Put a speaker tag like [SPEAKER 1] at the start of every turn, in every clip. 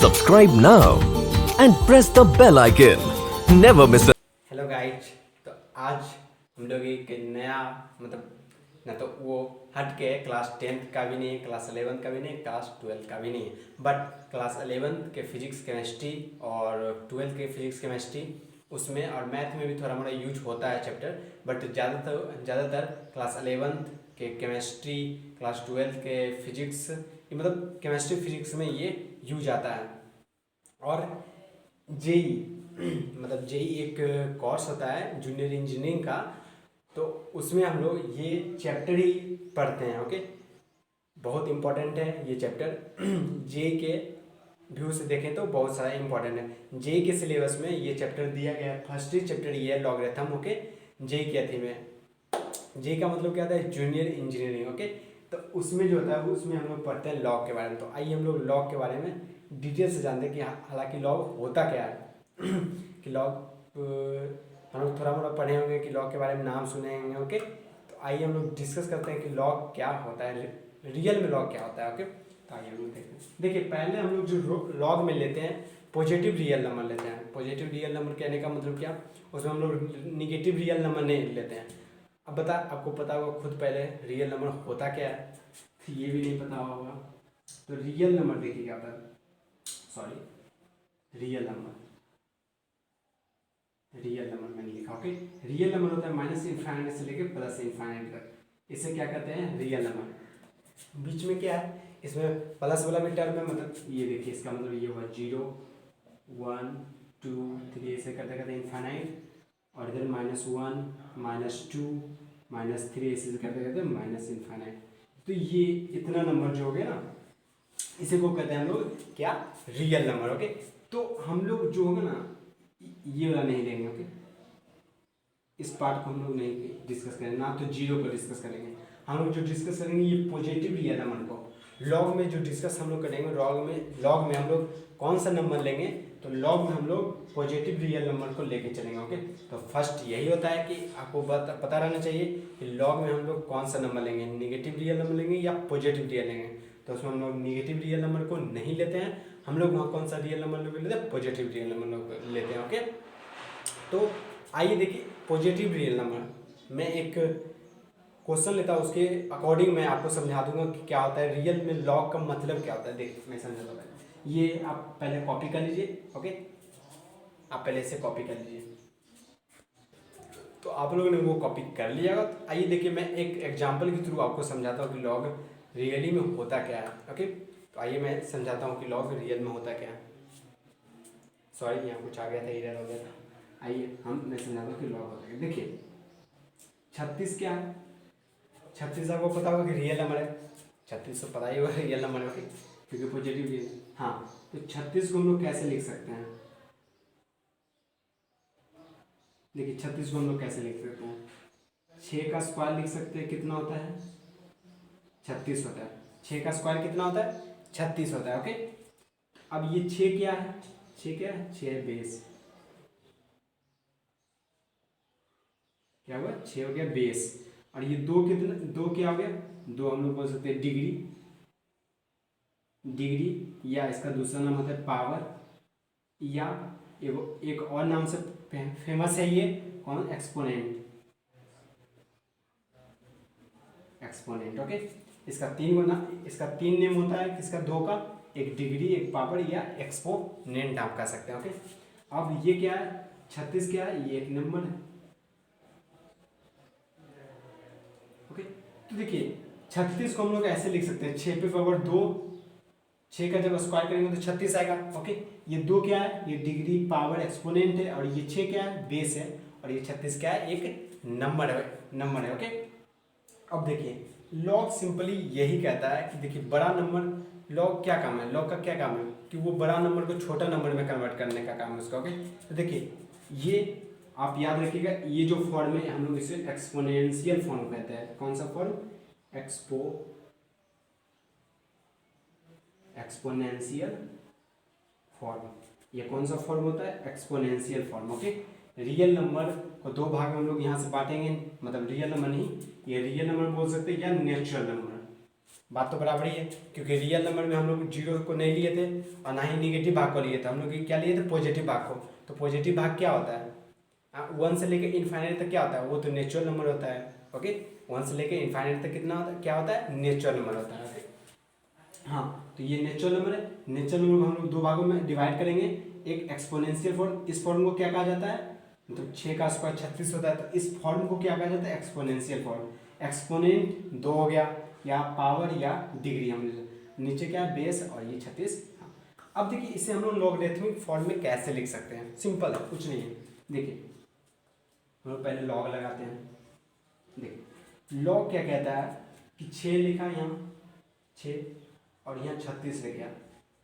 [SPEAKER 1] Subscribe now and press the bell icon. Never miss a...
[SPEAKER 2] hello guys, तो आज हम लोग एक नया ना तो वो हट के क्लास 10th का भी नहीं है, क्लास 11th का भी नहीं है, क्लास 12th का भी नहीं है, बट क्लास 11th के फिजिक्स केमिस्ट्री और 12th के फिजिक्स केमिस्ट्री उसमें और मैथ में भी थोड़ा मोड़ा यूज होता है चैप्टर, बट ज़्यादातर क्लास 11th के केमिस्ट्री, क्लास 12th के फिजिक्स, मतलब केमिस्ट्री फिजिक्स में ये यूज आता है। और जेई मतलब जेई एक कोर्स होता है जूनियर इंजीनियरिंग का, तो उसमें हम लोग ये चैप्टर ही पढ़ते हैं। ओके, बहुत इम्पोर्टेंट है ये चैप्टर। जेई के व्यू से देखें तो बहुत सारा इम्पोर्टेंट है। जेई के सिलेबस में ये चैप्टर दिया गया है। फर्स्ट ही चैप्टर ये है लॉगरिथम। ओके, जेई क्या थी में जेई का मतलब क्या होता है, जूनियर इंजीनियरिंग। ओके, तो उसमें जो होता है उसमें हम लोग पढ़ते हैं लॉग के बारे में। तो आइए हम लोग लॉग के बारे में डिटेल से जानते हैं कि हालांकि लॉग होता क्या है। कि लॉग हम लोग थोड़ा मोड़ा पढ़े होंगे, कि लॉग के बारे में नाम सुने होंगे। ओके, तो आइए हम लोग डिस्कस करते हैं कि लॉग क्या होता है, रियल में लॉग क्या होता है। ओके, तो आइए हम लोग देखते हैं। देखिए, पहले हम लोग जो लॉग में लेते हैं पॉजिटिव रियल नंबर लेते हैं। पॉजिटिव रियल नंबर कहने का मतलब क्या, उसमें हम लोग निगेटिव रियल नंबर नहीं लेते हैं। अब आपको पता होगा खुद पहले रियल नंबर होता क्या है, तो ये भी नहीं पता होगा। तो रियल नंबर देखिए क्या होता है, रियल नंबर मैंने लिखा। ओके, रियल नंबर होता है माइनस इनफाइनाइट से लेकर प्लस इनफाइनाइट तक। इसे क्या कहते हैं, रियल नंबर। बीच में क्या है, इसमें प्लस वाला भी टर्म है, मतलब ये देखिए इसका मतलब ये हुआ 0 1 2 3 ऐसे करते करते इनफाइनाइट, और इधर -1 -2 -3 ऐसे करते करते माइनस इनफाइनाइट। तो ये इतना नंबर जो हो गया ना, इसे को कहते हैं हम लोग क्या, रियल नंबर। ओके, तो हम लोग जो होगा ना ये वाला नहीं लेंगे। ओके, इस पार्ट को हम लोग नहीं डिस्कस करेंगे, ना तो जीरो को डिस्कस करेंगे। हम लोग जो डिस्कस करेंगे ये पॉजिटिव रियल नंबर को। लॉग में जो डिस्कस हम लोग करेंगे, लॉग में हम लोग कौन सा नंबर लेंगे, तो लॉग में हम लोग पॉजिटिव रियल नंबर को लेके चलेंगे। ओके, तो फर्स्ट यही होता है कि आपको पता रहना चाहिए कि लॉग में हम लोग कौन सा नंबर लेंगे, निगेटिव रियल नंबर लेंगे या पॉजिटिव रियल लेंगे। तो उसमें हम लोग निगेटिव रियल नंबर को नहीं लेते हैं, हम लोग वहाँ कौन सा रियल नंबर लेते हैं, पॉजिटिव रियल नंबर लेते हैं। ओके, तो आइए देखिए पॉजिटिव रियल नंबर। मैं एक क्वेश्चन लेता हूँ, उसके अकॉर्डिंग मैं आपको समझा दूंगा कि क्या होता है रियल में, लॉग का मतलब क्या होता है। देखिए मैं समझाता हूँ, ये आप पहले कॉपी कर लीजिए। ओके, आप पहले इसे कॉपी कर लीजिए। तो आप लोगों ने वो कॉपी कर लिया। तो आइए देखिए मैं एक एग्जाम्पल के थ्रू आपको समझाता हूँ कि लॉग रियली में होता क्या है। ओके, तो आइए मैं समझाता हूँ कि लॉग रियल में होता क्या है। सॉरी, यहाँ कुछ आ गया था, एरर हो गया था। आइए मैं समझाता हूँ कि लॉग होता है। देखिए 36 क्या है, 36 आपको पता होगा कि रियल नंबर है। 36 तो पता ही होगा रियल नंबर है। ओके, क्योंकि पॉजिटिव रियल। हाँ, तो 36 को हम लोग कैसे लिख सकते हैं, देखिए 36 को हम लोग कैसे लिख सकते हैं, 6 का स्क्वायर लिख सकते हैं, कितना होता है 36 होता है। 6 का स्क्वायर कितना होता है, 36 होता है। ओके, अब ये 6 क्या है, 6 क्या है, 6 बेस, क्या हुआ 6 हो गया बेस। और ये 2 कितना, 2 क्या हो गया, 2 हम लोग बोल सकते हैं डिग्री, या इसका दूसरा नाम होता है पावर, या एक और नाम से फेमस है ये, कौन, एक्सपोनेंट। ओके, इसका इसका 3 नेम होता है, किसका, 2 का, एक डिग्री, एक पावर, या एक्सपोनेंट आप कह सकते हैं। ओके, अब ये क्या है, 36 क्या है, ये एक नंबर है। ओके, तो देखिए 36 को हम लोग ऐसे लिख सकते हैं, 6 पे पावर 2, 6 का जब स्क्वायर करेंगे तो 36 आएगा। ओके, ये 2 क्या है, ये डिग्री, पावर, एक्सपोनेंट है, और ये 6 क्या है, बेस है, और ये 36 क्या है, एक नंबर है। ओके, अब देखिए लॉग सिंपली यही कहता है कि देखिए बड़ा नंबर, लॉग क्या काम है, लॉग का क्या काम है, कि वो बड़ा नंबर को छोटा नंबर में कन्वर्ट करने का काम है उसका। ओके, तो देखिए ये आप याद रखिएगा, ये जो फॉर्म है हम लोग इसे एक्सपोनेंशियल फॉर्म कहते हैं। कौन सा फॉर्म, एक्सपोनेंशियल फॉर्म। ये कौन सा फॉर्म होता है, exponential form. Okay, real number को 2 भाग में हम लोग यहाँ से बांटेंगे, मतलब रियल नंबर नहीं, ये रियल नंबर बोल सकते हैं या नेचुरल नंबर। बात तो बराबर ही है, क्योंकि रियल नंबर में हम लोग जीरो को नहीं लिए थे और ना ही निगेटिव भाग को लिए थे, हम लोग क्या लिए थे, पॉजिटिव भाग को। तो पॉजिटिव भाग क्या होता है, 1 से लेकर इनफाइनाइट तक क्या होता है, वो तो नेचुरल नंबर होता है। ओके, 1 से लेकर इनफाइनाइट तक कितना होता है, क्या होता है, नेचुरल नंबर होता है। ओके, हाँ, तो ये नेचुरल नंबर है। नेचुरल नंबर को हम लोग दो भागों में डिवाइड करेंगे, एक एक्सपोनेंशियल फॉर्म, इस फॉर्म को क्या कहा जाता है, मतलब 6 का स्क्वायर 36 होता है, तो इस फॉर्म को क्या कहा जाता है, एक्सपोनेंशियल फॉर्म। एक्सपोनेंट 2 हो गया, या पावर या डिग्री, हम नीचे क्या है, बेस, और ये 36। हाँ, अब देखिए इसे हम लोग लॉगरिथमिक फॉर्म में कैसे लिख सकते हैं, सिंपल है, कुछ नहीं है। देखिए हम लोग पहले लॉग लगाते हैं। देखिए लॉग क्या कहता है कि 6 लिखा यहाँ 6 और यहाँ 36 लिख गया।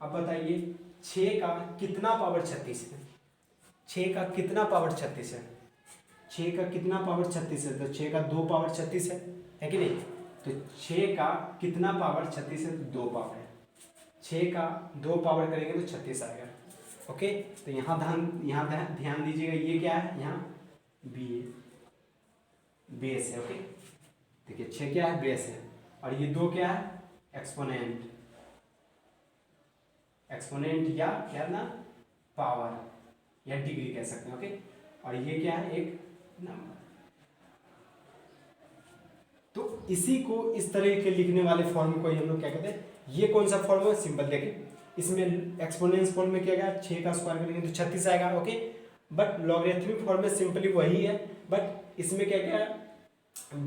[SPEAKER 2] अब बताइए 6 का कितना पावर 36 है, 6 का कितना पावर 36 है, 6 का कितना पावर 36 है, तो 6 का 2 पावर 36 है कि नहीं। तो 6 का कितना पावर 36 है, 2 पावर है, 6 का 2 पावर करेंगे तो 36 आएगा। ओके, तो यहाँ ध्यान दीजिएगा, ये क्या है, यहाँ बी बेस है। ओके, देखिए 6 क्या है, बेस है, और ये 2 क्या है, एक्सपोनेंट, एक्सपोनेंट या क्या ना, पावर या डिग्री कह सकते हैं। ओके, और ये क्या है, एक नंबर। तो इसी को इस तरह के लिखने वाले फॉर्म को हम लोग क्या कहते हैं, ये कौन सा फॉर्म है, सिंपल देखिए, इसमें एक्सपोनेंस फॉर्म में क्या गया, 6 का स्क्वायर करेंगे तो 36 आएगा। ओके, बट लॉगरिथमिक फॉर्म में सिंपली वही है, बट इसमें क्या क्या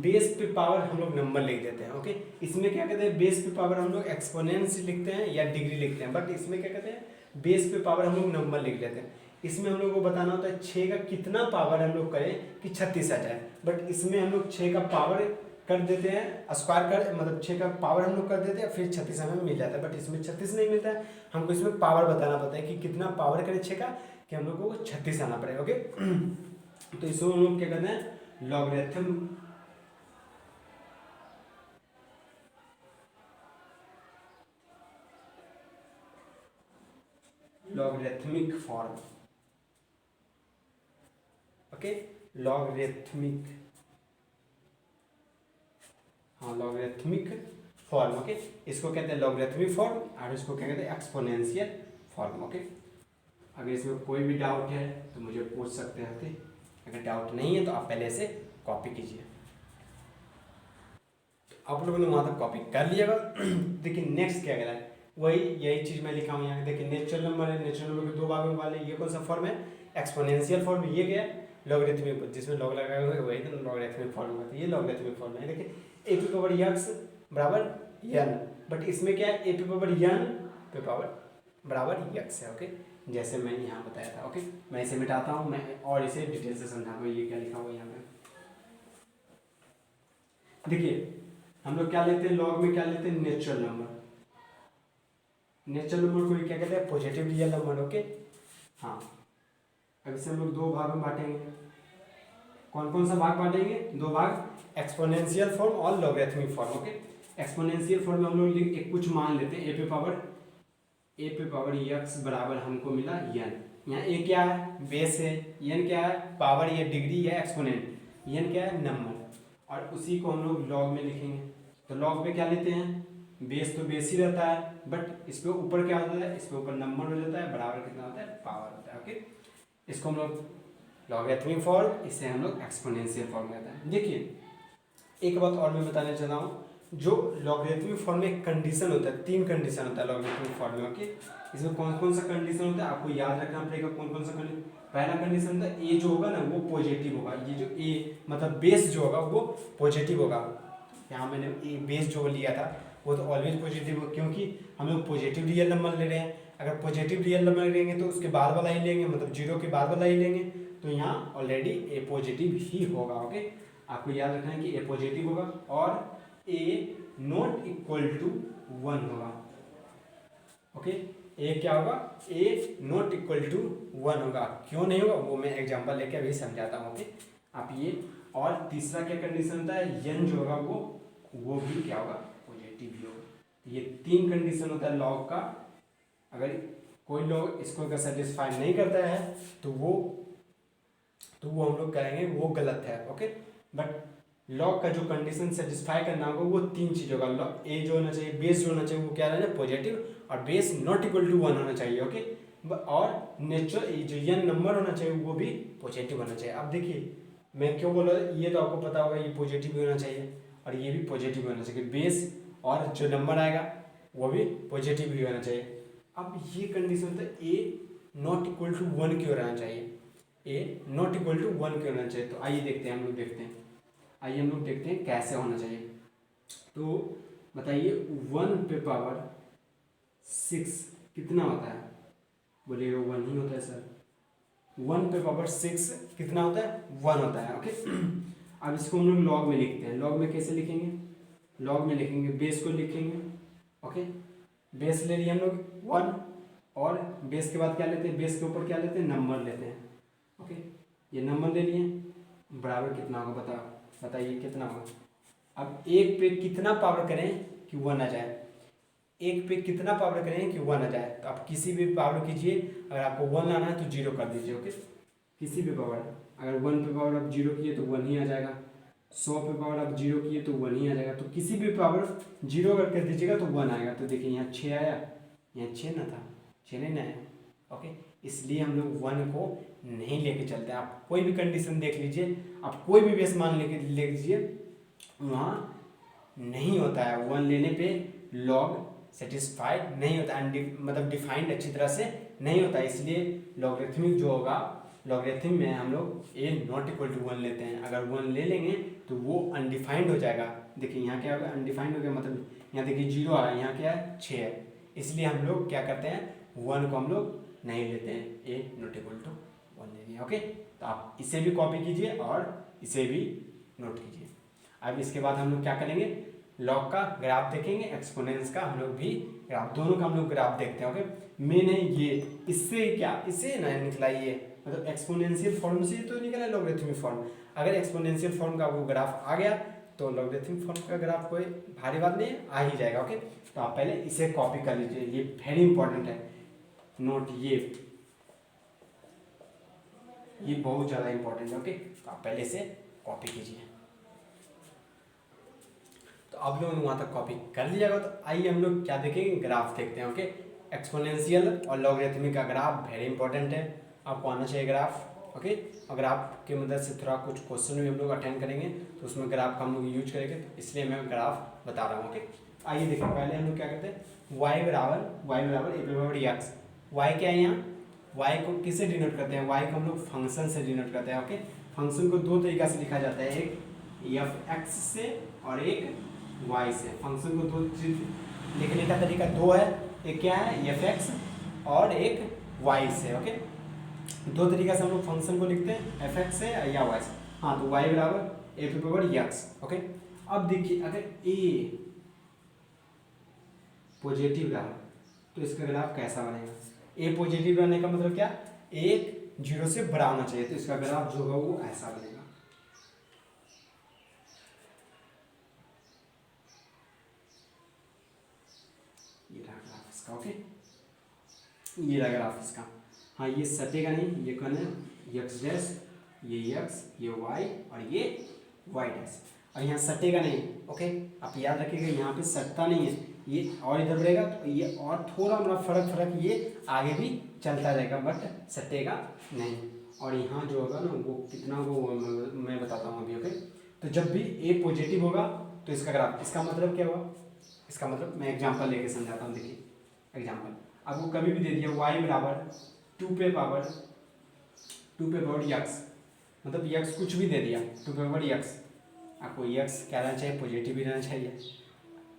[SPEAKER 2] बेस पे पावर हम लोग नंबर लिख देते हैं। ओके, इसमें क्या कहते हैं, बेस पे पावर हम लोग एक्सपोनेंस लिखते हैं या डिग्री लिखते हैं, बट इसमें क्या कहते हैं, बेस पे पावर हम लोग नंबर लिख लेते हैं। इसमें हम लोग को बताना होता है 6 का कितना पावर हम लोग करें कि 36 आ जाए, बट इसमें हम लोग 6 का पावर कर देते हैं, स्क्वायर कर, मतलब 6 का पावर हम लोग कर देते हैं, फिर 36 हमें मिल जाता है, बट इसमें 36 नहीं मिलता है, हमको इसमें पावर बताना पड़ता है कि कितना पावर करें 6 का, कि हम लोग को 36 आना पड़ेगा। ओके, तो इसको हम लोग क्या कहते हैं, लॉगरिथमिक फॉर्म। ओके, लॉगरिथमिक, हाँ लॉगरिथमिक फॉर्म। ओके, इसको कहते हैं लॉगरिथमिक फॉर्म और इसको क्या कहते हैं, एक्सपोनेंशियल फॉर्म। ओके, अगर इसमें कोई भी डाउट है तो मुझे पूछ सकते हैं। ओके, अगर डाउट नहीं है तो आप पहले से कॉपी कीजिए। तो आप लोगों ने वहाँ तक कॉपी कर लिएगा। देखिए नेक्स्ट क्या कह रहा है, वही यही चीज़ मैं लिखा हूँ यहाँ। देखिए नेचुरल नंबर है, नेचुरल नंबर के 2 भागों वाले, ये कौन सा फॉर्म है, एक्सपोनेंशियल फॉर्म। ये क्या है, लॉगरिथमिक, जिसमें लॉग लगाए हुए वही तो लॉगरिथमिक फॉर्म होता है, ये लॉगरिथमिक फॉर्म है। देखिए ए पी पावर एक्स बराबर एन, बट इसमें क्या है, ए पी पावर एन पे पावर बराबर एक्स है। ओके, जैसे मैंने यहाँ बताया था। ओके, मैं इसे मिटाता हूँ मैं और इसे डिटेल से समझाऊंगा, ये क्या लिखा हुआ है यहाँ पे। देखिए हम लोग क्या लेते हैं, लॉग में क्या लेते हैं, नेचुरल नंबर। नेचुरल नंबर को क्या कहते हैं, पॉजिटिव रियल नंबर। ओके, हाँ, अब इसे हम लोग 2 भाग में बांटेंगे। कौन कौन सा भाग बांटेंगे, 2 भाग, एक्सपोनेंशियल फॉर्म और logarithmic form. Okay, exponential form में हम लोग एक कुछ मान लेते हैं, ए पे पावर एक्स बराबर हमको मिला एन। यहाँ ए क्या है, बेस है, एन क्या है, पावर या डिग्री या एक्सपोनेंट, एन क्या है, नंबर, और उसी को हम लोग लॉग में लिखेंगे। तो लॉग में क्या लेते हैं, बेस तो बेस ही रहता है, बट इस पे ऊपर क्या होता है, इस पे ऊपर नंबर हो जाता है, बराबर कितना होता है, पावर होता है। ओके, इसको हम लोग लॉगरिथमिक फॉर्म, इसे हम लोग एक्सपोनेंशियल फॉर्म कहते हैं। देखिए एक बात और मैं बताना चाहता हूँ, जो लॉगरिथमिक फॉर्म में एक कंडीशन होता है, 3 कंडीशन होता है लॉगरिथमिक फॉर्म में। ओके, इसमें कौन कौन सा कंडीशन होता है आपको याद रखना पड़ेगा, कौन कौन सा कंडीशन। पहला कंडीशन होता है ए जो होगा ना वो पॉजिटिव होगा, ये जो ए मतलब बेस जो होगा वो पॉजिटिव होगा। यहाँ मैंने ए बेस जो लिया था वो तो ऑलवेज पॉजिटिव होगा, क्योंकि हम लोग पॉजिटिव रियल नंबर ले रहे हैं। अगर पॉजिटिव रियल नंबर लेंगे तो उसके बाद वाला ही लेंगे, मतलब 0 के बाद वाला ही लेंगे, तो यहाँ ऑलरेडी ए पॉजिटिव ही होगा। ओके, आपको याद रखना है कि ए पॉजिटिव होगा और ए नॉट इक्वल टू 1 होगा। ओके, ए क्या होगा, ए नॉट इक्वल टू 1 होगा। क्यों नहीं होगा वो मैं एग्जांपल लेके अभी समझाता हूँ। ओके, आप ये, और तीसरा क्या कंडीशन होता है, एन जो होगा वो भी क्या होगा, पॉजिटिव ही होगा। ये 3 कंडीशन होता है लॉग का। अगर कोई लोग इसको अगर सेटिस्फाई नहीं करता है तो वो हम लोग कहेंगे वो गलत है। ओके, बट लॉग का जो कंडीशन सेटिस्फाई करना होगा वो 3 चीज़ होगा। ए जो होना चाहिए, बेस जो होना चाहिए वो क्या रहना है, पॉजिटिव, और बेस नॉट इक्वल टू 1 होना चाहिए, ओके। और नेचुरल जो n नंबर होना चाहिए वो भी पॉजिटिव होना चाहिए। अब देखिए मैं क्यों बोला, ये तो आपको पता होगा ये पॉजिटिव भी होना चाहिए और ये भी पॉजिटिव होना चाहिए, बेस और जो नंबर आएगा वो भी पॉजिटिव ही होना चाहिए। अब ये कंडीशन तो ए नॉट इक्वल टू 1 क्यों रहना चाहिए, ए नॉट इक्वल टू 1 क्यों रहना चाहिए। तो आइए देखते हैं, हम लोग देखते हैं, आइए हम लोग देखते हैं कैसे होना चाहिए। तो बताइए 1 पे पावर 6 कितना होता है, बोलिएगा 1 ही होता है सर। 1 पे पावर 6 कितना होता है, 1 होता है, ओके। अब इसको हम लोग लॉग में लिखते हैं। लॉग में कैसे लिखेंगे, लॉग में लिखेंगे, बेस को लिखेंगे, ओके। बेस ले लिए हम लोग 1, और बेस के बाद क्या लेते हैं, बेस के ऊपर क्या लेते हैं, नंबर लेते हैं, ओके। ये नंबर ले लिए, बराबर कितना होगा बताइए कितना होगा। अब 1 पे कितना पावर करें कि 1 आ जाए, 1 पे कितना पावर करें कि 1 आ जाए। तो आप किसी भी पावर कीजिए, अगर आपको 1 लाना है तो 0 कर दीजिए, ओके। किसी भी पावर, अगर 1 पे पावर आप 0 किए तो 1 ही आ जाएगा, 100 पे पावर आप 0 किए तो 1 ही आ जाएगा। तो किसी भी पावर 0 अगर कर दीजिएगा तो 1 आएगा। तो देखिए यहाँ 6 आया, यहाँ 6 ना था, 6 नहीं आया, ओके। इसलिए हम लोग 1 को नहीं लेके चलते। आप कोई भी कंडीशन देख लीजिए, आप कोई भी बेस मान लेके ले लीजिए, वहाँ नहीं होता है 1 लेने पे लॉग सेटिस्फाइड नहीं होता, मतलब डिफाइंड अच्छी तरह से नहीं होता। इसलिए लॉगरिथमिक जो होगा, लॉगरिथम में हम लोग ए नॉट इक्वल टू 1 लेते हैं। अगर 1 ले लेंगे तो वो अनडिफाइंड हो जाएगा। देखिए यहाँ क्या होगा, अनडिफाइंड हो गया, मतलब यहाँ देखिए 0 आ रहा है, यहाँ क्या है 6 है। इसलिए हम लोग क्या करते हैं, 1 को हम लोग नहीं लेते हैं, ए नॉट इक्वल टू 1 ले लिया, ओके। तो आप इसे भी कॉपी कीजिए और इसे भी नोट कीजिए। अब इसके बाद हम लोग क्या करेंगे, लॉग का ग्राफ देखेंगे, एक्सपोनेंस का हम लोग भी ग्राफ, दोनों का हम लोग ग्राफ देखते हैं, ओके। मेन है ये, इससे क्या, इससे ना निकला ये, मतलब एक्सपोनेंशियल फॉर्म से तो निकला लॉगरिथमिक फॉर्म। अगर एक्सपोनेंशियल फॉर्म का वो ग्राफ आ गया तो लॉगरिथमिक फॉर्म का ग्राफ कोई भारी बात नहीं, आ ही जाएगा, ओके। तो आप पहले इसे कॉपी कर लीजिए, ये वेरी इंपॉर्टेंट है, नोट ये बहुत ज़्यादा इंपॉर्टेंट है, ओके। तो आप पहले इसे कॉपी कीजिए। तो आप लोगों ने वहाँ तक कॉपी कर लिया। तो आइए हम लोग क्या देखेंगे, ग्राफ देखते हैं, ओके। एक्सपोनेंशियल और लॉगरिथमिक का ग्राफ वेरी इंपॉर्टेंट है, आपको आना चाहिए ग्राफ, ओके। और ग्राफ की मदद से थोड़ा कुछ क्वेश्चन भी हम लोग अटेंड करेंगे, तो उसमें ग्राफ का हम लोग यूज करेंगे, तो इसलिए मैं ग्राफ बता रहा हूँ, ओके। आइए देखिए, पहले हम लोग क्या करते हैं, y बराबर ए बराबर एक्स। वाई क्या है यहाँ, y को किससे डिनोट करते हैं, y को हम लोग फंक्शन से डिनोट करते हैं, ओके। फंक्शन को दो तरीका से लिखा जाता है, एक एफ एक्स से और एक y से। फंक्शन को दो चीज लिखने का तरीका दो है, एक क्या है एफ एक्स और एक y से, ओके। दो तरीका से हम लोग फंक्शन को लिखते हैं, एफ एक्स से या y से। हाँ, तो y बराबर ए बराबर एक्स, ओके। अब देखिए अगर a पॉजिटिव रहा तो इसका ग्राफ कैसा बनेगा, ए पॉजिटिव रहने का मतलब क्या, एक 0 से बड़ा होना चाहिए, तो इसका ग्राफ जो होगा वो ऐसा बनेगा। ये रहा ग्राफ इसका, ओके। ये रहा ग्राफ इसका। हाँ, ये सटेगा नहीं, ये कौन है, एक्स डैश, ये एक्स, ये वाई और ये वाई डैश, और यहाँ सटेगा नहीं, ओके। आप याद रखिएगा यहाँ पे सटता नहीं है, ये और इधर बढ़ेगा तो ये और थोड़ा मतलब फर्क ये आगे भी चलता रहेगा, बट सटेगा नहीं। और यहाँ जो होगा ना वो कितना वो मैं बताता हूँ अभी, ओके। तो जब भी ए पॉजिटिव होगा तो इसका ग्राफ, इसका मतलब क्या हुआ, इसका मतलब मैं एग्जांपल लेके समझाता हूँ। देखिए एग्जांपल, आपको कभी भी दे दिया y बराबर 2 पे पावर x, मतलब x कुछ भी दे दिया, 2 पे पावर x, आपको x क्या रहना चाहिए, पॉजिटिव ही रहना चाहिए,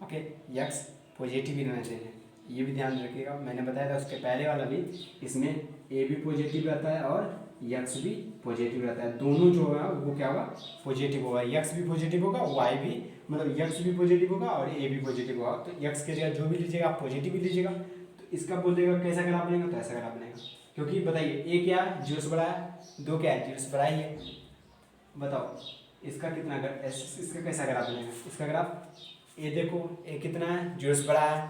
[SPEAKER 2] ओके। x पॉजिटिव ही रहना चाहिए, ये भी ध्यान रखिएगा। मैंने बताया था उसके पहले वाला भी, इसमें a भी पॉजिटिव रहता है और x भी पॉजिटिव रहता है, दोनों जो है वो क्या होगा, पॉजिटिव होगा। x भी पॉजिटिव होगा, y भी, मतलब x भी पॉजिटिव होगा और a भी पॉजिटिव होगा। तो x के जगह जो भी लीजिएगा आप पॉजिटिव भी लीजिएगा, तो इसका बोलिएगा कैसा ग्राफ बनेगा, तो ऐसा ग्राफ बनेगा। क्योंकि बताइए a क्या है, 0 से बड़ा है, 2 क्या है, 0 से बड़ा ही है। बताओ इसका कितना, इसका कैसा ग्राफ बनेगा, इसका ग्राफ ए देखो, ए कितना है, 0 से बड़ा है,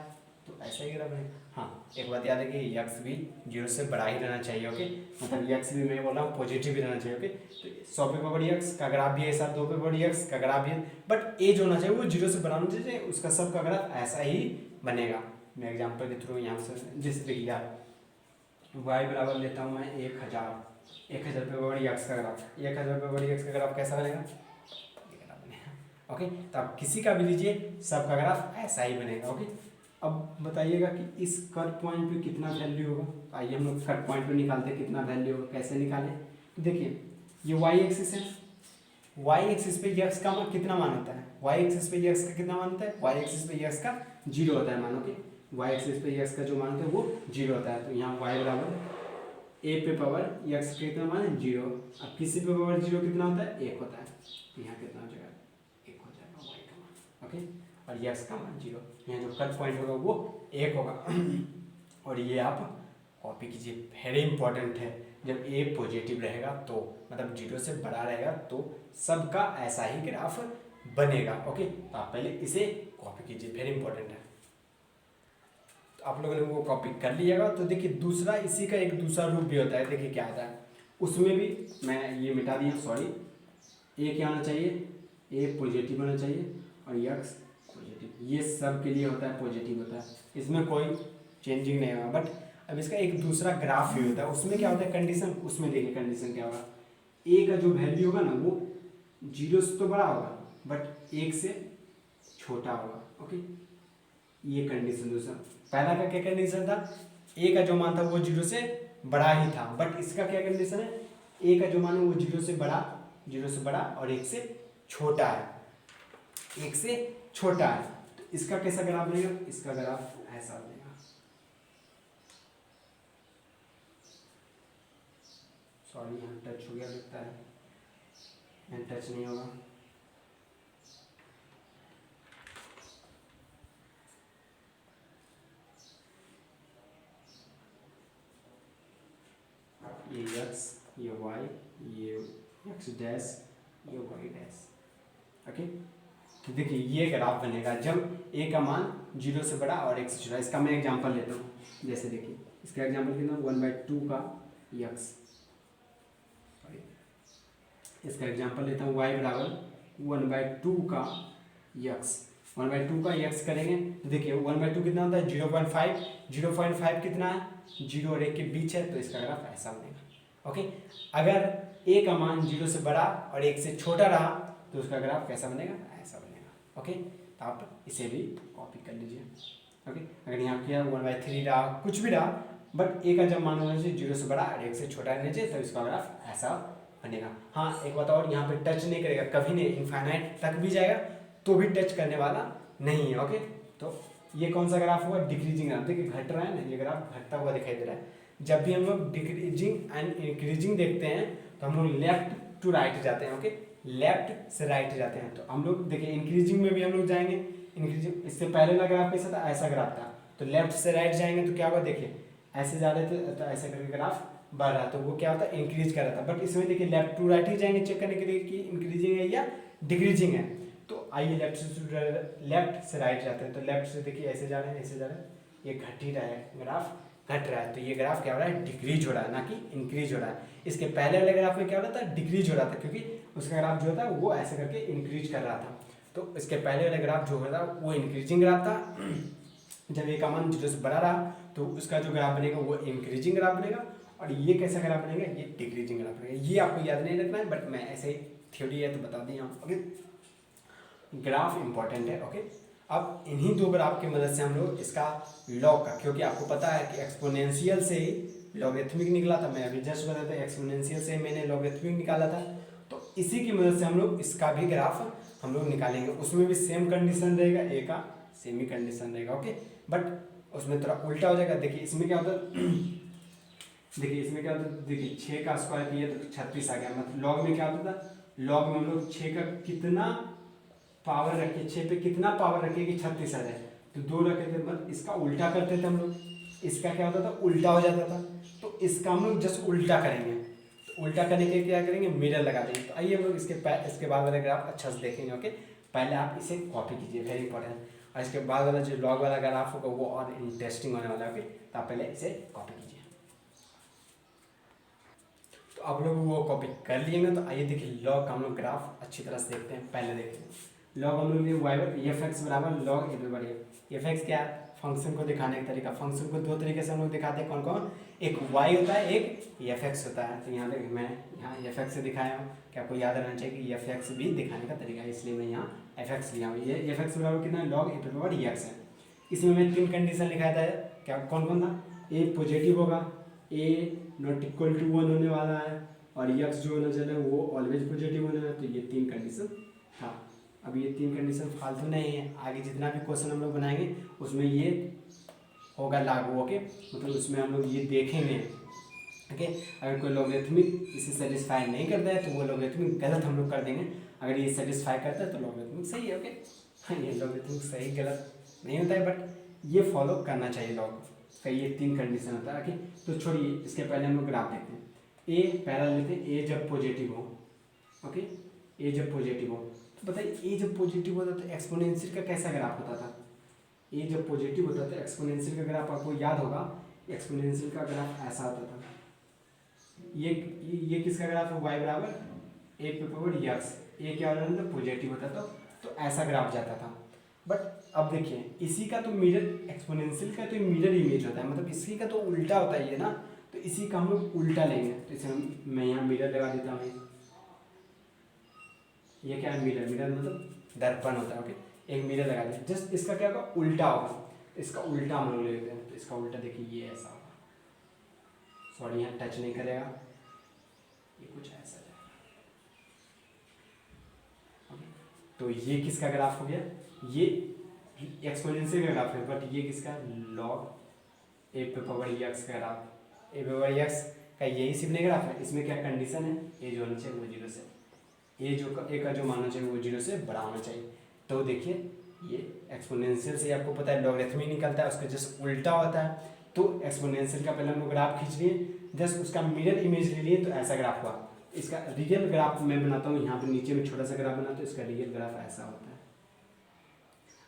[SPEAKER 2] तो ऐसा ही ग्राफ बनेगा। हाँ एक बात याद है कि यक्स भी 0 से बड़ा ही रहना चाहिए। ओके, मतलब यक्स भी मैं बोल रहा हूँ पॉजिटिव भी रहना चाहिए। ओके, तो 100 पे पावर यक्स का ग्राफ भी ऐसा, 2 पे पावर यक्स का ग्राफ भी, बट ए जो होना चाहिए वो 0 से बड़ा होना चाहिए, उसका सबका ग्राफ ऐसा ही बनेगा। मैं एग्जाम्पल के थ्रू यहाँ से जिस देखिए आप वाई बराबर लेता हूँ मैं 1000 पे पावर यक्स का ग्राफ, 1000 पे पावर यक्स का ग्राफ कैसा बनेगा, ये ग्राफ बनेगा। ओके, तो आप किसी का भी लीजिए सबका ग्राफ ऐसा ही बनेगा। ओके, अब बताइएगा कि इस कट पॉइंट पे कितना वैल्यू होगा। आइए हम लोग कट पॉइंट पे निकालते हैं कितना वैल्यू होगा, कैसे निकालें। तो देखिए ये वाई एक्सिस है, वाई एक्सिस पे यक्स का कितना मान होता है, वाई एक्सिस पे यक्स का कितना मान होता है, वाई एक्सिस पे यक्स का 0 होता है मानो कि वाई एक्सिस पे यक्स का जो मान होता है वो 0 होता है। तो यहाँ वाई बराबर ए पे पावर यक्स का कितना मान है 0। अब किसी पे पावर 0 कितना होता है 1 होता है, तो यहाँ कितना हो जाएगा 1 हो जाएगा वाई का मान। ओके, और यक्स का मान 0, यहाँ जो कट पॉइंट होगा वो 1 होगा। और ये आप कॉपी कीजिए, वेरी इंपॉर्टेंट है। जब ए पॉजिटिव रहेगा तो मतलब 0 से बड़ा रहेगा तो सबका ऐसा ही ग्राफ बनेगा। ओके, तो आप पहले इसे कॉपी कीजिए, वेरी इंपॉर्टेंट है। तो आप लोगों ने वो कॉपी कर लिएगा। तो देखिए दूसरा इसी का एक दूसरा रूप भी होता है, देखिए क्या होता है उसमें भी, मैं ये मिटा दिया सॉरी, ए क्या होना चाहिए, ए पॉजिटिव होना चाहिए और यक्स पॉजिटिव, ये सब के लिए होता है पॉजिटिव होता है, इसमें कोई चेंजिंग नहीं होगा। बट अब इसका एक दूसरा ग्राफ भी होता है, उसमें क्या होता है कंडीशन, उसमें देखिए कंडीशन क्या होगा, ए का जो वैल्यू होगा ना वो 0 से तो बड़ा होगा बट 1 से छोटा होगा। ओके, ये कंडीशन दूसरा। पहला का क्या कंडीशन था, ए का जो मान था वो 0 से बड़ा ही था, बट इसका क्या कंडीशन है, ए का जो मान है वो 0 से बड़ा और 1 से छोटा है, 1 से छोटा है। तो इसका कैसा ग्राफ बनेगा, इसका ग्राफ ऐसा बनेगा। सॉरी यहाँ टच हो गया लगता है, यहाँ टच नहीं होगा। ये x, ये y, ये x डैश, ये y डैश। ओके, तो देखिए ये ग्राफ बनेगा जब a का मान 0 से बड़ा और 1 से छोटा। इसका मैं एग्जांपल लेता हूँ, जैसे देखिए इसका एग्जांपल कितना 1/2 का x, सॉरी इसका एग्जांपल लेता हूँ y बराबर 1/2 का x, 1/2 का x करेंगे तो देखिए 1/2 कितना होता है 0.5, 0.5 कितना है 0 और 1 के बीच है, तो इसका ग्राफ ऐसा बनेगा। ओके, अगर a का मान 0 से बड़ा और 1 से छोटा रहा तो उसका ग्राफ कैसा बनेगा, ऐसा बनेगा। ओके, तो आप इसे भी कॉपी कर लीजिए। ओके, अगर यहाँ किया 1/3 रहा, कुछ भी रहा, बट a का जब मान होना चाहिए 0 से बड़ा और 1 से छोटा रहना चाहिए, तो इसका ग्राफ ऐसा बनेगा। हाँ एक बात और, यहाँ पे टच नहीं करेगा कभी नहीं, इनफाइनाइट तक भी जाएगा तो भी टच करने वाला नहीं है। ओके, तो ये कौन सा ग्राफ हुआ, डिक्रीजिंग ग्राफ। देखिए घट रहा है ना, ये ग्राफ घटता हुआ दिखाई दे रहा है। जब भी हम लोग डिक्रीजिंग एंड इंक्रीजिंग देखते हैं तो हम लोग लेफ्ट टू राइट जाते हैं। ओके, लेफ्ट से राइट जाते हैं। तो हम लोग देखिए इंक्रीजिंग में भी हम लोग जाएंगे, इंक्रीजिंग इससे पहले वाला ग्राफ कैसा था, ऐसा ग्राफ था, तो लेफ्ट से राइट जाएंगे तो क्या होगा, देखिए ऐसे जा रहे थे तो ऐसे करके ग्राफ बढ़ रहा, तो वो क्या होता है इंक्रीज कर रहा था। बट इसमें देखिए लेफ्ट टू राइट ही जाएंगे चेक करने के लिए कि इंक्रीजिंग है या डिक्रीजिंग है। तो आइए लेफ्ट से राइट जाते हैं, तो लेफ्ट से देखिए ऐसे जा रहे हैं, ऐसे जा रहे हैं, ये घट ही रहा है, ग्राफ घट रहा है, तो ये ग्राफ क्या हो रहा है, डिक्रीज हो रहा है, ना कि इंक्रीज हो रहा है। इसके पहले वाले ग्राफ में क्या हो रहा था, डिक्रीज हो रहा था, क्योंकि उसका ग्राफ जो था वो ऐसे करके इंक्रीज कर रहा था। तो इसके पहले वाले ग्राफ जो हो रहा था वो इंक्रीजिंग ग्राफ था। जब ये का मान 0 से बड़ा रहा तो उसका जो ग्राफ बनेगा वो इंक्रीजिंग ग्राफ बनेगा, और ये कैसा ग्राफ बनेगा, ये डिक्रीजिंग ग्राफ बनेगा। ये आपको याद नहीं रखना है, बट मैं ऐसे थ्योरी है तो बता दिया। ओके, ग्राफ इंपॉर्टेंट है। ओके, अब इन्हीं दो ग्राफ की मदद से हम लोग इसका लॉग का, क्योंकि आपको पता है कि एक्सपोनेंशियल से ही लॉगरिथमिक निकला था, मैं अभी जस्ट बताया था एक्सपोनेंशियल से मैंने लॉगरिथमिक निकाला था, तो इसी की मदद से हम लोग इसका भी ग्राफ हम लोग निकालेंगे। उसमें भी सेम कंडीशन रहेगा, ए का सेम ही कंडीशन रहेगा। ओके, बट उसमें थोड़ा उल्टा हो जाएगा। देखिए इसमें क्या होता है, देखिए इसमें क्या होता है, देखिए 6 का स्क्वायर किया तो 36 आ गया। मतलब लॉग में क्या होता था, लॉग में हम लोग 6 का कितना पावर रखे, 6 पे कितना पावर रखे कि 36 आ जाए, तो 2 रखे थे, मतलब इसका उल्टा करते थे हम लोग, इसका क्या होता था उल्टा हो जाता था, तो इसका हम लोग जस्ट उल्टा करेंगे। तो उल्टा करने के क्या करेंगे, मिरर लगा देंगे। तो आइए हम लोग इसके बाद वाले ग्राफ अच्छा से देखेंगे। ओके, पहले आप इसे कॉपी कीजिए, वेरी इंपॉर्टेंट। और इसके बाद वाला जो लॉग वाला ग्राफ होगा वो और इंटरेस्टिंग होने वाला है। ओके, तो आप पहले इसे कॉपी कीजिए। तो आप लोग वो कॉपी कर लिए ना, तो आइए देखिए लॉग का हम लोग ग्राफ अच्छी तरह से देखते हैं। पहले देखते हैं लॉग हम लोग लिए वाई एफ एक्स बराबर लॉग ए पे बढ़िया। एफ एक्स क्या है? फंक्शन को दिखाने का तरीका। फंक्शन को दो तरीके से हम लोग दिखाते हैं, कौन कौन? एक वाई होता है, एक एफ एक्स होता है। तो यहाँ देखिए मैं यहाँ एफ एक्स से दिखाया हूँ, क्या आपको याद रहना चाहिए कि एफ एक्स भी दिखाने का तरीका है, इसलिए मैं यहाँ एफ एक्स लिया हूँ। ये एफ एक्स बराबर कितना है? लॉग ए पे बराबर एक्स है। इसमें मैं 3 कंडीशन लिखाया था, क्या कौन कौन था? ए पॉजिटिव होगा, ए नॉट इक्वल टू 1 होने वाला है, और यक्स जो होना चाहिए वो ऑलवेज पॉजिटिव होना है। तो ये 3 कंडीशन था। अब ये 3 कंडीशन फालतू नहीं है, आगे जितना भी क्वेश्चन हम लोग बनाएंगे उसमें ये होगा लागू। ओके, मतलब उसमें हम लोग ये देखेंगे। ओके, अगर कोई लॉगरिथमिक इसे सेटिस्फाई नहीं करता है तो वो लॉगरिथमिक गलत हम लोग कर देंगे। अगर ये सेटिस्फाई करता है तो लॉगरिथमिक सही है। ओके, ये लॉगरिथमिक सही गलत नहीं होता है, बट ये फॉलो करना चाहिए लॉग का। ये 3 कंडीशन होता है। ओके, तो छोड़िए, इसके पहले हम लोग ग्राफ देखते हैं। ए पहला लेते हैं, ए जब पॉजिटिव हो। ओके, ए जब पॉजिटिव हो तो बताइए ए जब पॉजिटिव होता तो एक्सपोनेंशियल का कैसा ग्राफ होता था? ए जब पॉजिटिव होता तो एक्सपोनेंशियल का ग्राफ आपको याद होगा, एक्सपोनेंशियल का ग्राफ ऐसा होता था। ये किसका ग्राफ है? वाई बराबर ए पे पावर यक्स। ए क्या होता था? पॉजिटिव होता था, तो ऐसा ग्राफ जाता था। बट अब देखिए इसी का तो मिरर, एक्सपोनेंशियल का तो मिरर इमेज होता है, मतलब इसी का तो उल्टा होता है ये ना, तो इसी का हम लोग उल्टा लेंगे। तो इसे मैं यहाँ मिरर लगा देता हूँ। ये क्या है? मिरर। मिरर मतलब दर्पण होता है। ओके, एक मिरर लगा दिया, जस्ट इसका क्या होगा? उल्टा होगा। इसका उल्टा हम लोग लेते हैं, तो इसका उल्टा देखिए ये ऐसा होगा। सॉरी, यहाँ टच नहीं करेगा, ये कुछ ऐसा जाएगा। ओके, तो ये किसका ग्राफ हो गया? ये एक्सपोनेंशियल का ग्राफ है, बट ये किसका? लॉग ए पे पावर एक्स का ग्राफ। ए पे पावर एक्स का यही सिर्फ ग्राफ है। इसमें क्या कंडीशन है? ए जो होना चाहिए वो 0 से, ए का जो मानना चाहिए वो 0 से बड़ा होना चाहिए। तो देखिए ये एक्सपोनेंशियल से आपको पता है लॉगरिथमिक निकलता है, उसका जस्ट उल्टा होता है। तो एक्सपोनेंशियल का पहले हम लोग ग्राफ खींच लिए, जस्ट उसका मिरर इमेज ले लिए, तो ऐसा ग्राफ हुआ। इसका रियल ग्राफ मैं बनाता हूँ, यहाँ पे नीचे में छोटा सा ग्राफ बनाता हूँ, इसका रियल ग्राफ ऐसा होता है।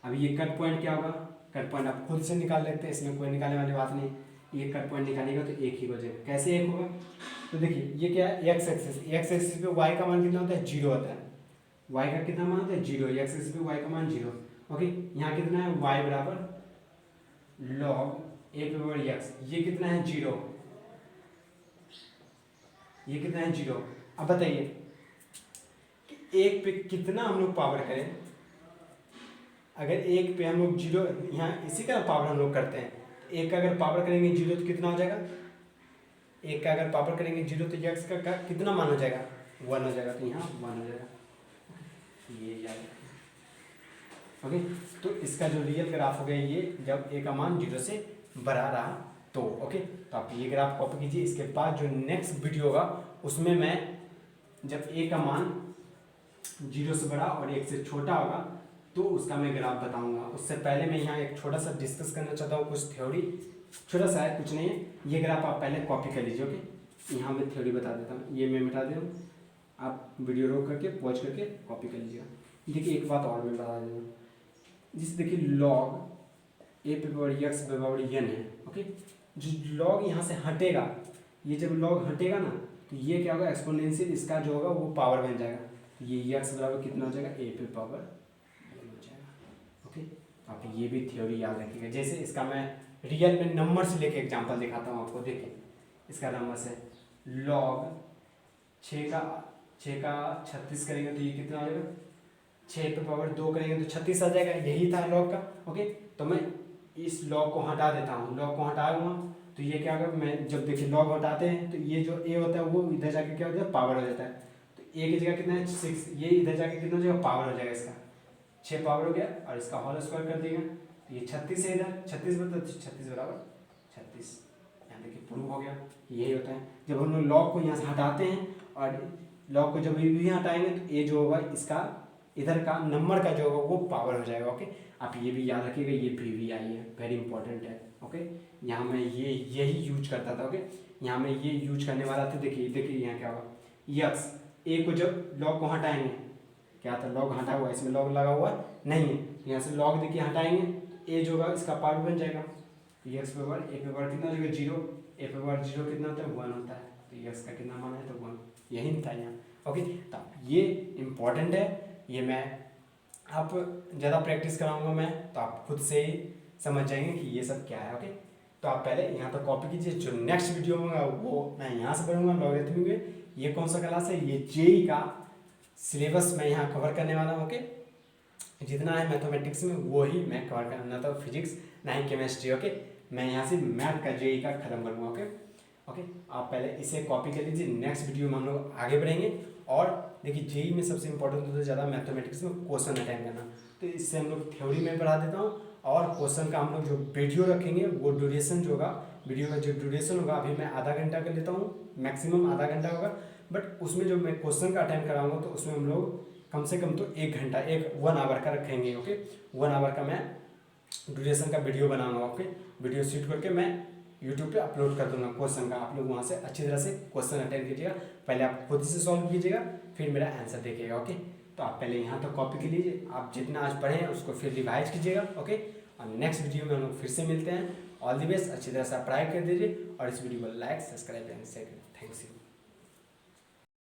[SPEAKER 2] अब ये कट पॉइंट क्या होगा? कट पॉइंट आप खुद से निकाल लेते हैं, इसमें कोई निकालने वाली बात नहीं। ये कट पॉइंट निकालेगा तो एक ही हो जाएगा। कैसे एक होगा? तो देखिए ये क्या है? X axis. एक्स एक्सिस पे वाई का मान कितना होता है? 0 होता है। वाई का कितना मान होता है? 0। एक्स एक्सिस पे वाई का मान 0। ओके, यहाँ कितना है? वाई बराबर लॉग ए पे पावर एक्स। ये कितना है? 0। ये कितना है? 0। अब बताइए कि एक पे कितना हम लोग पावर करें? अगर एक पे हम लोग 0, यहाँ इसी का पावर हम लोग करते हैं, एक का अगर पावर करेंगे 0 तो कितना हो जाएगा? एक का अगर पावर करेंगे 0 तो एक्स का कितना मान हो जाएगा? 1 हो जाएगा। तो यहाँ 1 हो जाएगा। ये याद रखें। ओके, तो इसका जो रियल ग्राफ हो गया ये जब ए का मान 0 से बड़ा रहा तो। ओके, तो आप ये ग्राफ कॉपी कीजिए। इसके बाद जो नेक्स्ट वीडियो होगा उसमें मैं जब ए का मान 0 से बड़ा और 1 से छोटा होगा तो उसका मैं ग्राफ बताऊंगा। उससे पहले मैं यहाँ एक छोटा सा डिस्कस करना चाहता हूँ, कुछ थ्योरी, छोटा सा है, कुछ नहीं है। ये ग्राफ आप पहले कॉपी कर लीजिए। ओके, यहाँ मैं थ्योरी बता देता हूँ, ये मैं मिटा दे रहा हूँ, आप वीडियो रोक करके पॉज करके कॉपी कर लीजिएगा। देखिए एक बात और मैं बता देता हूँ, जिस देखिए लॉग ए पे पावर एक्स पे पावर एन है। ओके, जो लॉग यहाँ से हटेगा, ये जब लॉग हटेगा ना तो ये क्या होगा? एक्सपोनेंशियल इसका जो होगा वो पावर बन जाएगा। ये एक्स बराबर कितना हो जाएगा? ए पे पावर एन हो जाएगा। ओके, आप ये भी थ्योरी याद रखिएगा। जैसे इसका मैं रियल में नंबर से लेके एग्जांपल दिखाता हूँ आपको। देखिए इसका नंबर से लॉग 6 का 36 करेंगे तो ये कितना हो जाएगा? 6 पे पावर 2 करेंगे तो 36 आ जाएगा। यही था लॉग का। ओके, तो मैं इस लॉग को हटा देता हूँ। लॉग को हटाऊंगा तो ये क्या होगा? मैं जब देखिए लॉग हटाते हैं तो ये जो ए होता है वो इधर जाके क्या हो जाता है? पावर हो जाता है। तो ए की जगह कितना है? 6। ये इधर जाके कितना हो जाएगा? पावर हो जाएगा। इसका 6 पावर हो गया और इसका होल स्क्वायर कर देगा तो ये 36 है। इधर 36 बता, 36 बराबर 36। यहाँ देखिए प्रूव हो गया। यही होता है जब हम लोग लॉग को यहाँ से हटाते हैं और लॉग को जब भी हटाएंगे तो ए जो होगा इसका इधर का नंबर का जो होगा वो पावर हो जाएगा। ओके, आप ये भी याद रखिएगा, ये PVI है, वेरी इंपॉर्टेंट है। ओके, यहाँ मैं यही यूज करता था। ओके, यहाँ मैं ये यूज करने वाला था। देखिए यहाँ क्या होगा? यक्स ए को जब लॉग को हटाएंगे क्या था, लॉग हटा हुआ है, इसमें लॉग लगा हुआ नहीं है, तो यहाँ से लॉग देखिए हटाएंगे तो ए जो होगा इसका पार्ट बन जाएगा, एक्स पे पावर, ए पे पावर कितना हो जाएगा 0, ए पे पावर 0 कितना होता है 1 होता है, तो एक्स का कितना मान है तो 1, यही था यहाँ। ओके, तो ये इम्पॉर्टेंट है, ये मैं आप ज़्यादा प्रैक्टिस कराऊंगा मैं, तो आप खुद से ही समझ जाएंगे कि ये सब क्या है। ओके, तो आप पहले यहाँ तक कॉपी कीजिए, जो नेक्स्ट वीडियो होगा वो मैं यहाँ से पढ़ूंगा लॉगरिथमिक में। ये कौन सा क्लास है, ये जेई का सिलेबस मैं यहाँ कवर करने वाला हूँ। ओके, जितना है मैथमेटिक्स में वो ही मैं कवर करना, ना तो फिजिक्स ना ही केमिस्ट्री। ओके, मैं यहाँ से मैथ का जेई का खत्म करूँगा। ओके ओके, आप पहले इसे कॉपी कर लीजिए, नेक्स्ट वीडियो में हम लोग आगे बढ़ेंगे। और देखिए जेई में सबसे इंपॉर्टेंट होता है ज़्यादा मैथमेटिक्स में क्वेश्चन अटेंड करना, तो इससे हम लोग थ्योरी में बढ़ा देता हूँ, और क्वेश्चन का हम लोग जो वीडियो रखेंगे वो ड्यूरेशन जो होगा, वीडियो का जो ड्यूरेशन होगा अभी मैं आधा घंटा कर लेता हूँ, मैक्सिमम आधा घंटा होगा, बट उसमें जो मैं क्वेश्चन का अटेंड कराऊंगा तो उसमें हम लोग कम से कम तो 1 घंटा 1 आवर का रखेंगे। ओके, 1 आवर का मैं ड्यूरेशन का वीडियो बनाऊंगा। ओके, वीडियो शूट करके मैं यूट्यूब पे अपलोड कर दूंगा क्वेश्चन का, आप लोग वहाँ से अच्छी तरह से क्वेश्चन अटेंड कीजिएगा, पहले आप खुद से सॉल्व कीजिएगा फिर मेरा आंसर देखिएगा। ओके, तो आप पहले यहाँ तक कॉपी कर लीजिए, आप जितना आज पढ़े हैं उसको फिर रिवाइज कीजिएगा। ओके, और नेक्स्ट वीडियो में हम लोग फिर से मिलते हैं। ऑल द बेस्ट, अच्छी तरह से आप पढ़ाई कर दीजिए और इस वीडियो को लाइक सब्सक्राइब एंड शेयर करें। Thanks you.